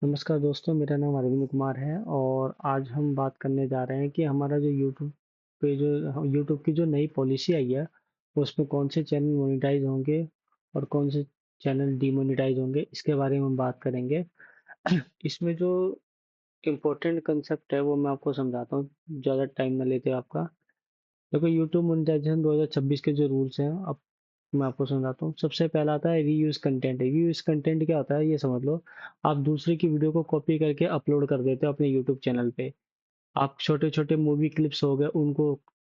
नमस्कार दोस्तों, मेरा नाम अरविंद कुमार है और आज हम बात करने जा रहे हैं कि हमारा जो यूट्यूब पे जो यूट्यूब की जो नई पॉलिसी आई है, उसमें कौन से चैनल मोनेटाइज होंगे और कौन से चैनल डीमोनेटाइज होंगे, इसके बारे में हम बात करेंगे। इसमें जो इम्पोर्टेंट कंसेप्ट है वो मैं आपको समझाता हूँ, ज़्यादा टाइम ना लेते हुए आपका। देखो, यूट्यूब मोनेटाइजेशन 2026 के जो रूल्स हैं, अब मैं आपको समझाता हूँ। सबसे पहला आता है रीयूज कंटेंट। रीयूज कंटेंट क्या होता है, ये समझ लो। आप दूसरे की वीडियो को कॉपी करके अपलोड कर देते हो अपने यूट्यूब चैनल पे। आप छोटे छोटे मूवी क्लिप्स हो गए, उनको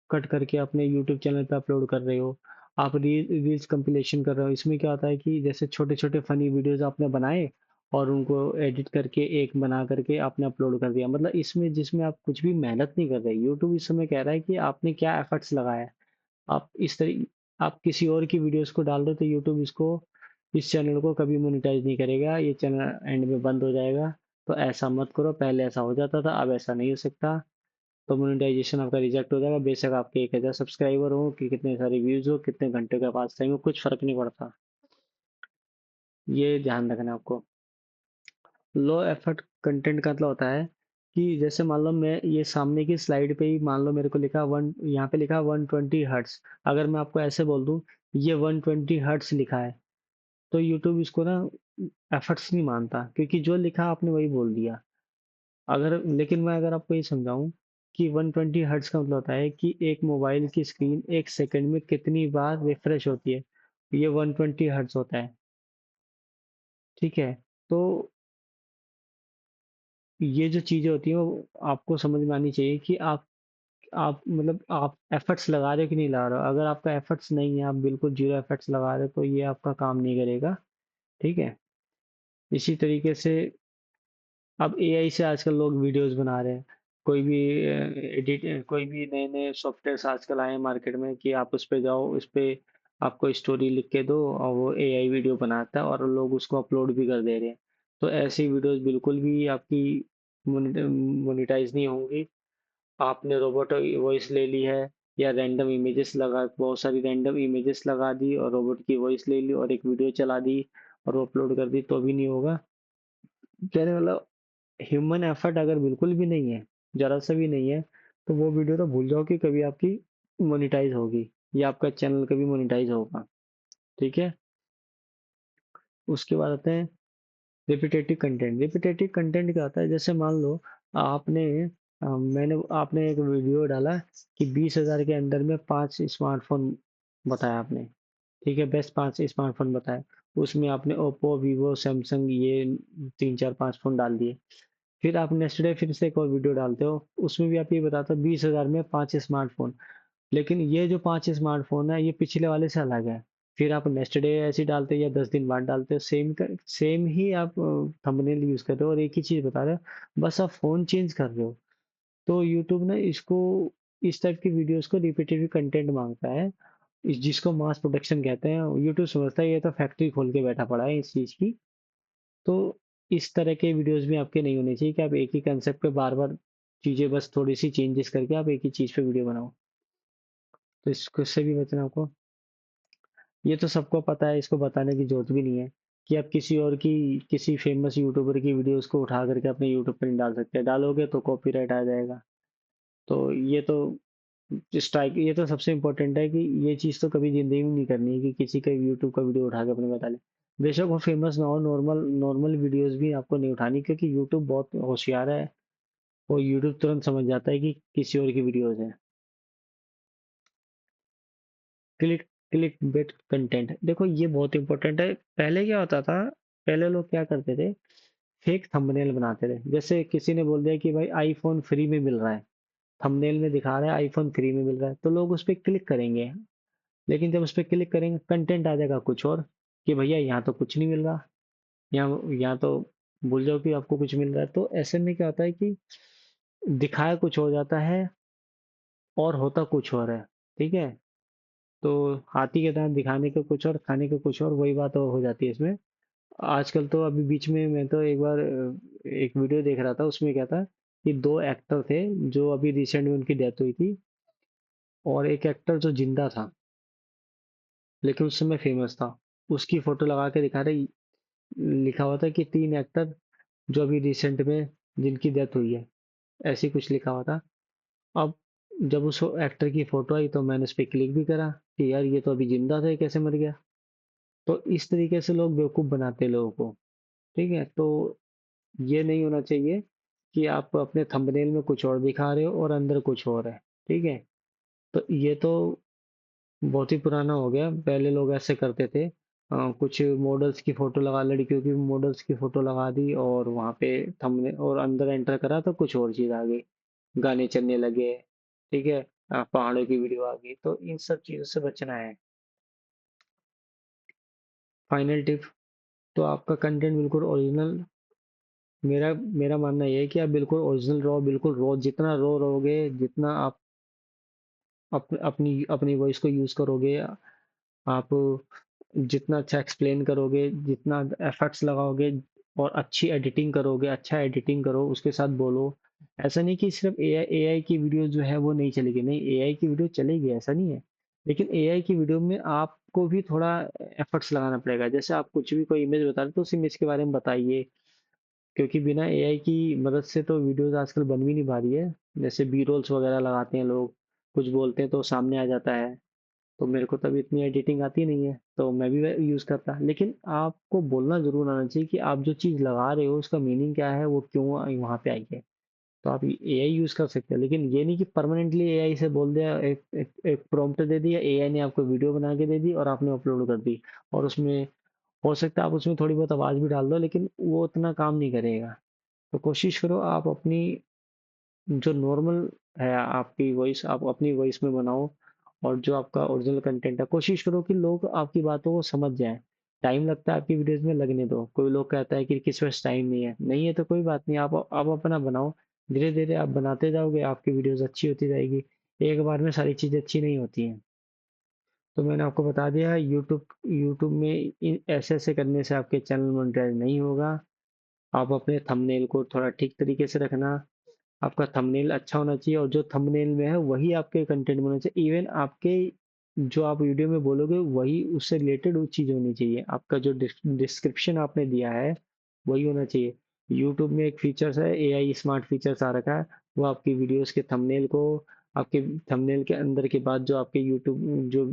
कट करके अपने यूट्यूब चैनल पे अपलोड कर रहे हो। आप रील्स कंपिलेशन कर रहे हो। इसमें क्या होता है कि जैसे छोटे छोटे फनी वीडियोस आपने बनाए और उनको एडिट करके एक बना करके आपने अपलोड कर दिया। मतलब इसमें जिसमें आप कुछ भी मेहनत नहीं कर रहे। यूट्यूब इस समय कह रहा है कि आपने क्या एफर्ट्स लगाया है। आप इस तरी आप किसी और की वीडियोस को डाल दो तो यूट्यूब इसको, इस चैनल को कभी मोनेटाइज नहीं करेगा। ये चैनल एंड में बंद हो जाएगा। तो ऐसा मत करो। पहले ऐसा हो जाता था, अब ऐसा नहीं हो सकता। तो मोनेटाइजेशन आपका रिजेक्ट हो जाएगा। बेशक आपके 1,000 सब्सक्राइबर हो कि कितने सारे व्यूज हो, कितने घंटे का पास टाइम हो, कुछ फर्क नहीं पड़ता। ये ध्यान रखना है आपको। लो एफर्ट कंटेंट का मतलब होता है कि जैसे मान लो मैं ये सामने की स्लाइड पे ही मान लो मेरे को लिखा वन, यहाँ पे लिखा 120 हर्ट्स। अगर मैं आपको ऐसे बोल दूं ये 120 हर्ट्स लिखा है, तो यूट्यूब इसको ना एफर्ट्स नहीं मानता, क्योंकि जो लिखा आपने वही बोल दिया। लेकिन मैं अगर आपको ये समझाऊं कि 120 हर्ट्ज का मतलब होता है कि एक मोबाइल की स्क्रीन एक सेकंड में कितनी बार रिफ्रेश होती है, ये 120 हर्ट्ज होता है। ठीक है। तो ये जो चीजें होती हैं वो आपको समझ में आनी चाहिए कि आप मतलब आप एफर्ट्स लगा रहे हो कि नहीं लगा रहे हो। अगर आपका एफर्ट्स नहीं है, आप बिल्कुल जीरो एफर्ट्स लगा रहे हो, तो ये आपका काम नहीं करेगा। ठीक है। इसी तरीके से अब एआई से आजकल लोग वीडियोस बना रहे हैं। कोई भी नए नए सॉफ्टवेयर आजकल आए हैं मार्केट में कि आप उस पे जाओ, उस पे आपको स्टोरी लिख के दो और वो एआई वीडियो बनाता है और लोग उसको अपलोड भी कर दे रहे हैं। तो ऐसी वीडियोस बिल्कुल भी आपकी मोनेटाइज नहीं होंगी। आपने रोबोट वॉइस ले ली है या रैंडम इमेजेस लगा, बहुत सारी रैंडम इमेजेस लगा दी और रोबोट की वॉइस ले ली और एक वीडियो चला दी और वो अपलोड कर दी, तो भी नहीं होगा। कहने मतलब ह्यूमन एफर्ट अगर बिल्कुल भी नहीं है, जरा सा भी नहीं है, तो वो वीडियो तो भूल जाओ कि कभी आपकी मोनेटाइज होगी या आपका चैनल कभी मोनेटाइज होगा। ठीक है। उसके बाद आते हैं रिपीटेटिव कंटेंट। रिपीटेटिव कंटेंट क्या होता है, जैसे मान लो आपने आपने एक वीडियो डाला कि 20,000 के अंदर में 5 स्मार्टफोन बताया आपने। ठीक है, बेस्ट 5 स्मार्टफोन बताए। उसमें आपने ओप्पो, वीवो, सैमसंग, ये 3 4 5 फोन डाल दिए। फिर आप नेक्स्ट डे फिर से एक और वीडियो डालते हो, उसमें भी आप ये बताते हो 20,000 में 5 स्मार्टफोन। लेकिन ये जो 5 स्मार्टफोन है ये पिछले वाले से अलग है। फिर आप नेक्स्ट डे ऐसे ही डालते हो या 10 दिन बाद डालते हो, सेम ही आप थंबनेल यूज कर रहे हो और एक ही चीज बता रहे हो, बस आप फोन चेंज कर रहे हो। तो यूट्यूब ने इसको, इस टाइप की वीडियोस को रिपीटेटिव कंटेंट मांगता है। जिसको मास प्रोडक्शन कहते हैं। यूट्यूब समझता है ये तो फैक्ट्री खोल के बैठा पड़ा है इस चीज की। तो इस तरह के वीडियोस भी आपके नहीं होने चाहिए कि आप एक ही कंसेप्ट पे बार बार चीजें बस थोड़ी सी चेंजेस करके आप एक ही चीज पे वीडियो बनाओ। तो इसको से भी बचना आपको। ये तो सबको पता है, इसको बताने की जरूरत भी नहीं है कि आप किसी फेमस यूट्यूबर की वीडियोस को उठा करके अपने यूट्यूब पर नहीं डाल सकते। डालोगे तो कॉपीराइट आ जाएगा। तो ये तो सबसे इम्पोर्टेंट है कि ये चीज़ तो कभी जिंदगी में नहीं करनी है कि किसी का यूट्यूब का वीडियो उठा के अपने बता ले। बेशक वो फेमस ना हो, नॉर्मल नॉर्मल वीडियोस भी आपको नहीं उठानी, क्योंकि यूट्यूब बहुत होशियार है। वो यूट्यूब तुरंत समझ जाता है कि किसी और की वीडियोस है। क्लिक क्लिक बेट कंटेंट, देखो ये बहुत इंपॉर्टेंट है। पहले क्या होता था, पहले लोग क्या करते थे, फेक थंबनेल बनाते थे। जैसे किसी ने बोल दिया कि भाई आईफोन फ्री में मिल रहा है, थंबनेल में दिखा रहा है आईफोन फ्री में मिल रहा है, तो लोग उस पर क्लिक करेंगे। लेकिन जब उस पर क्लिक करेंगे कंटेंट आ जाएगा कुछ और, कि भैया यहाँ तो कुछ नहीं मिल रहा, यहाँ तो भूल जाओ कि आपको कुछ मिल रहा है। तो ऐसे में क्या होता है कि दिखाया कुछ हो जाता है और होता कुछ और है। ठीक है। तो हाथी के दांत दिखाने के कुछ और, खाने के कुछ और, वही बात हो जाती है इसमें। आजकल तो अभी बीच में मैं तो एक बार एक वीडियो देख रहा था, उसमें क्या था कि दो एक्टर थे जो अभी रिसेंट में उनकी डेथ हुई थी, और एक एक्टर जो जिंदा था लेकिन उस समय फेमस था, उसकी फोटो लगा के दिखा रहे, लिखा हुआ था कि 3 एक्टर जो अभी रिसेंट में जिनकी डेथ हुई है, ऐसी कुछ लिखा हुआ था। अब जब उस एक्टर की फोटो आई तो मैंने उस पर क्लिक भी करा कि यार ये तो अभी जिंदा था, ये कैसे मर गया। तो इस तरीके से लोग बेवकूफ बनाते हैं लोगों को। ठीक है, तो ये नहीं होना चाहिए कि आप अपने थंबनेल में कुछ और दिखा रहे हो और अंदर कुछ और है। ठीक है, तो ये तो बहुत ही पुराना हो गया। पहले लोग ऐसे करते थे, कुछ मॉडल्स की फोटो लगा, लड़कियों की मॉडल्स की फोटो लगा दी और वहां पे थंबनेल, और अंदर एंटर करा तो कुछ और चीज आ गई, गाने चलने लगे। ठीक है, पहाड़ों की वीडियो आ गई। तो इन सब चीजों से बचना है। फाइनल टिप, तो आपका कंटेंट बिल्कुल ओरिजिनल। मेरा मेरा मानना ये है कि आप बिल्कुल ओरिजिनल रहो, बिल्कुल रो, जितना रो रहोगे, जितना आप अपनी अपनी वॉइस को यूज करोगे, आप जितना अच्छा एक्सप्लेन करोगे, जितना एफर्ट्स लगाओगे और अच्छी एडिटिंग करोगे, अच्छा एडिटिंग करो, उसके साथ बोलो। ऐसा नहीं कि सिर्फ एआई की वीडियो जो है वो नहीं चलेगी, नहीं, एआई की वीडियो चलेगी, ऐसा नहीं है। लेकिन एआई की वीडियो में आपको भी थोड़ा एफर्ट्स लगाना पड़ेगा। जैसे आप कुछ भी कोई इमेज बता रहे हो तो उस इमेज के बारे में बताइए, क्योंकि बिना एआई की मदद से तो वीडियोस आजकल बन भी नहीं पा रही है। जैसे बी रोल्स वगैरह लगाते हैं लोग, कुछ बोलते हैं तो सामने आ जाता है। तो मेरे को तब इतनी एडिटिंग आती नहीं है, तो मैं भी यूज करता। लेकिन आपको बोलना जरूर आना चाहिए कि आप जो चीज लगा रहे हो उसका मीनिंग क्या है, वो क्यों वहां पे आई है। तो आप एआई यूज कर सकते हैं, लेकिन ये नहीं कि परमानेंटली एआई से बोल दिया, एक प्रॉम्प्ट दे दिया, एआई ने आपको वीडियो बना के दे दी और आपने अपलोड कर दी। और उसमें हो सकता है आप उसमें थोड़ी बहुत आवाज भी डाल दो, लेकिन वो उतना काम नहीं करेगा। तो कोशिश करो आप अपनी जो नॉर्मल है आपकी वॉइस, आप अपनी वॉइस में बनाओ। और जो आपका ओरिजिनल कंटेंट है, कोशिश करो कि लोग आपकी बातों को समझ जाएं। टाइम लगता है आपकी वीडियोस में, लगने दो। कोई लोग कहता है कि किस पास टाइम नहीं है, नहीं है तो कोई बात नहीं, आप अपना बनाओ। धीरे धीरे आप बनाते जाओगे, आपकी वीडियोस अच्छी होती जाएगी। एक बार में सारी चीजें अच्छी नहीं होती हैं। तो मैंने आपको बता दिया, यूट्यूब यूट्यूब में ऐसे ऐसे करने से आपके चैनल मोनेटाइज नहीं होगा। आप अपने थंबनेल को थोड़ा ठीक तरीके से रखना। आपका थंबनेल अच्छा होना चाहिए, और जो थंबनेल में है वही आपके कंटेंट में होना चाहिए। इवन आपके जो आप वीडियो में बोलोगे वही उससे रिलेटेड वो चीज होनी चाहिए। आपका जो डिस्क्रिप्शन आपने दिया है वही होना चाहिए। यूट्यूब में एक फीचर्स है, एआई स्मार्ट फीचर्स आ रखा है। वो आपकी वीडियोस के थंबनेल को, आपके थंबनेल के अंदर के बाद जो आपके यूट्यूब जो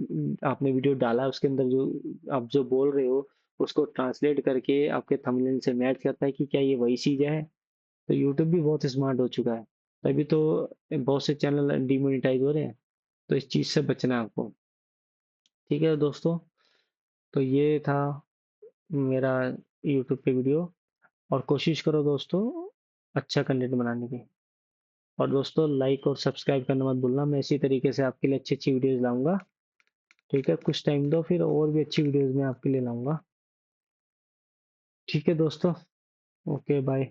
आपने वीडियो डाला है उसके अंदर जो आप जो बोल रहे हो उसको ट्रांसलेट करके आपके थंबनेल से मैच करता है कि क्या ये वही चीज है। तो यूट्यूब भी बहुत स्मार्ट हो चुका है, तभी तो बहुत से चैनल डिमोनेटाइज हो रहे हैं। तो इस चीज से बचना है आपको। ठीक है दोस्तों, तो ये था मेरा यूट्यूब पे वीडियो। और कोशिश करो दोस्तों अच्छा कंटेंट बनाने की। और दोस्तों लाइक और सब्सक्राइब करना मत भूलना, मैं इसी तरीके से आपके लिए अच्छी अच्छी वीडियोस लाऊंगा। ठीक है, कुछ टाइम दो, फिर और भी अच्छी वीडियोस मैं आपके लिए लाऊंगा। ठीक है दोस्तों, ओके बाय।